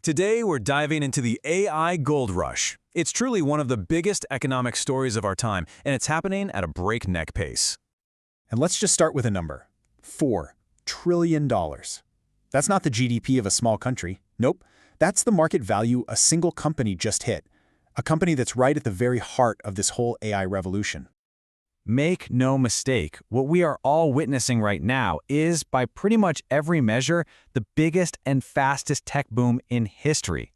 Today, we're diving into the AI gold rush. It's truly one of the biggest economic stories of our time, and it's happening at a breakneck pace. And let's just start with a number. $4 trillion. That's not the GDP of a small country. Nope. That's the market value a single company just hit. A company that's right at the very heart of this whole AI revolution. Make no mistake, what we are all witnessing right now is, by pretty much every measure, the biggest and fastest tech boom in history.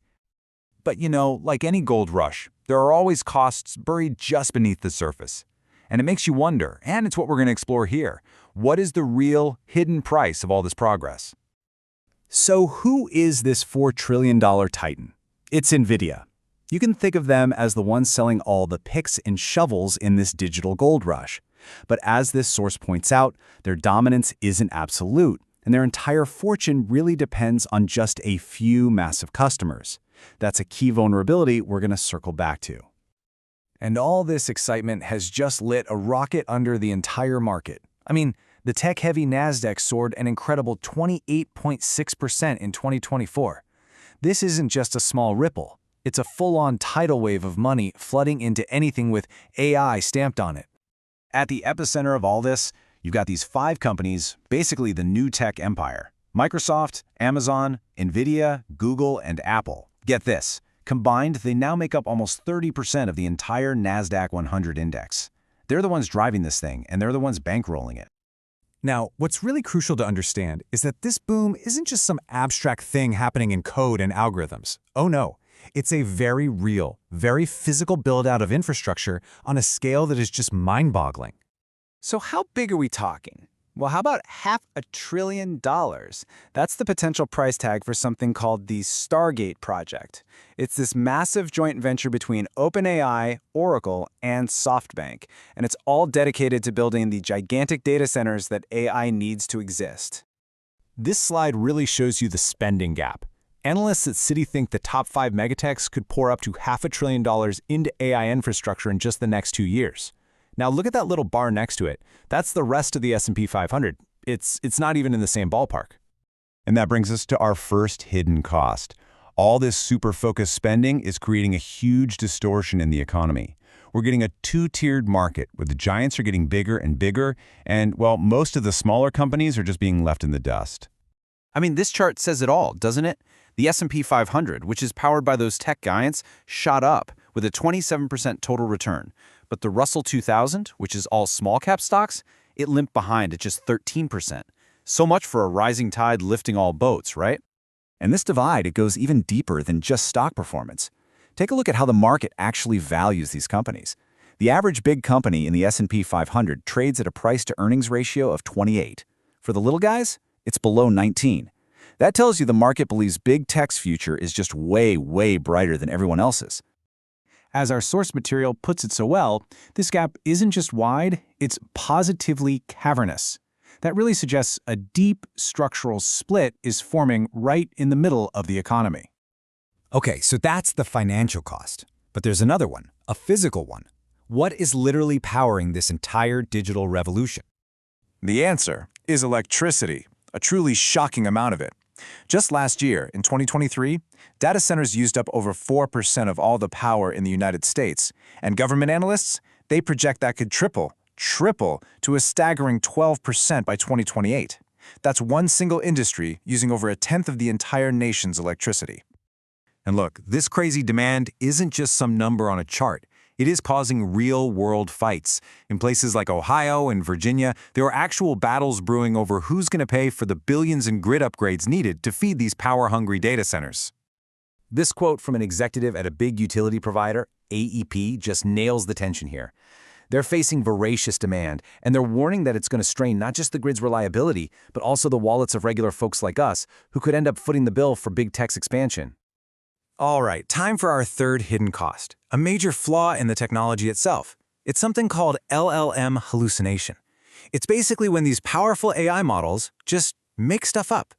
But like any gold rush, there are always costs buried just beneath the surface. And it makes you wonder, and it's what we're going to explore here, what is the real, hidden price of all this progress? So who is this $4 trillion titan? It's Nvidia. You can think of them as the ones selling all the picks and shovels in this digital gold rush. But as this source points out, their dominance isn't absolute, and their entire fortune really depends on just a few massive customers. That's a key vulnerability we're going to circle back to. And all this excitement has just lit a rocket under the entire market. I mean, the tech-heavy Nasdaq soared an incredible 28.6% in 2024. This isn't just a small ripple. It's a full-on tidal wave of money flooding into anything with AI stamped on it. At the epicenter of all this, you've got these 5 companies, basically the new tech empire. Microsoft, Amazon, Nvidia, Google, and Apple. Get this, combined, they now make up almost 30% of the entire Nasdaq 100 index. They're the ones driving this thing, and they're the ones bankrolling it. Now, what's really crucial to understand is that this boom isn't just some abstract thing happening in code and algorithms. Oh no. It's a very real, very physical build-out of infrastructure on a scale that is just mind-boggling. So how big are we talking? Well, how about $500 billion? That's the potential price tag for something called the Stargate Project. It's this massive joint venture between OpenAI, Oracle, and SoftBank, and it's all dedicated to building the gigantic data centers that AI needs to exist. This slide really shows you the spending gap. Analysts at Citi think the top 5 megatechs could pour up to $500 billion into AI infrastructure in just the next 2 years. Now look at that little bar next to it. That's the rest of the S&P 500. It's not even in the same ballpark. And that brings us to our first hidden cost. All this super-focused spending is creating a huge distortion in the economy. We're getting a two-tiered market where the giants are getting bigger and bigger, and, well, most of the smaller companies are just being left in the dust. I mean, this chart says it all, doesn't it? The S&P 500, which is powered by those tech giants, shot up with a 27% total return. But the Russell 2000, which is all small-cap stocks, it limped behind at just 13%. So much for a rising tide lifting all boats, right? And this divide, it goes even deeper than just stock performance. Take a look at how the market actually values these companies. The average big company in the S&P 500 trades at a price-to-earnings ratio of 28. For the little guys, it's below 19. That tells you the market believes big tech's future is just way, way brighter than everyone else's. As our source material puts it so well, this gap isn't just wide, it's positively cavernous. That really suggests a deep structural split is forming right in the middle of the economy. Okay, so that's the financial cost. But there's another one, a physical one. What is literally powering this entire digital revolution? The answer is electricity, a truly shocking amount of it. Just last year, in 2023, data centers used up over 4% of all the power in the United States, and government analysts, they project that could triple to a staggering 12% by 2028. That's one single industry using over 1/10 of the entire nation's electricity. And look, this crazy demand isn't just some number on a chart. It is causing real-world fights. In places like Ohio and Virginia, there are actual battles brewing over who's going to pay for the billions in grid upgrades needed to feed these power-hungry data centers. This quote from an executive at a big utility provider, AEP, just nails the tension here. They're facing voracious demand, and they're warning that it's going to strain not just the grid's reliability, but also the wallets of regular folks like us, who could end up footing the bill for big tech's expansion. All right, time for our third hidden cost, a major flaw in the technology itself. It's something called LLM hallucination. It's basically when these powerful AI models just make stuff up.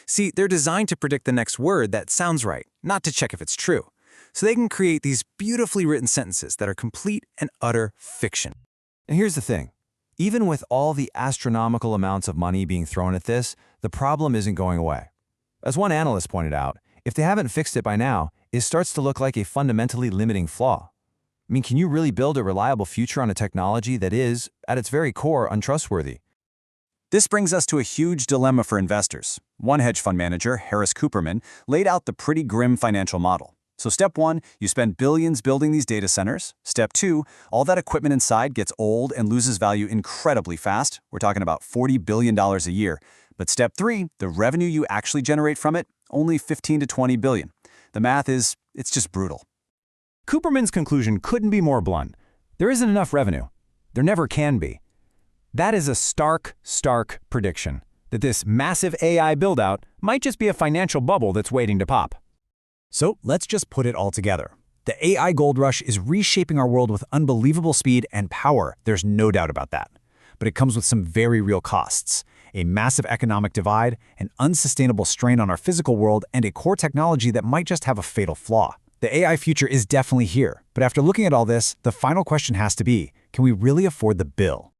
See, they're designed to predict the next word that sounds right, not to check if it's true. So they can create these beautifully written sentences that are complete and utter fiction. And here's the thing. Even with all the astronomical amounts of money being thrown at this, the problem isn't going away. As one analyst pointed out, if they haven't fixed it by now, it starts to look like a fundamentally limiting flaw. I mean, can you really build a reliable future on a technology that is, at its very core, untrustworthy? This brings us to a huge dilemma for investors. One hedge fund manager, Harris Cooperman, laid out the pretty grim financial model. So step 1, you spend billions building these data centers. Step 2, all that equipment inside gets old and loses value incredibly fast. We're talking about $40 billion a year. But step 3, the revenue you actually generate from it, only 15 to 20 billion. The math is, it's just brutal. Cooperman's conclusion couldn't be more blunt. There isn't enough revenue. There never can be. That is a stark prediction, that this massive AI build-out might just be a financial bubble that's waiting to pop. So let's just put it all together. The AI gold rush is reshaping our world with unbelievable speed and power. There's no doubt about that. But it comes with some very real costs. A massive economic divide, an unsustainable strain on our physical world, and a core technology that might just have a fatal flaw. The AI future is definitely here. But after looking at all this, the final question has to be, can we really afford the bill?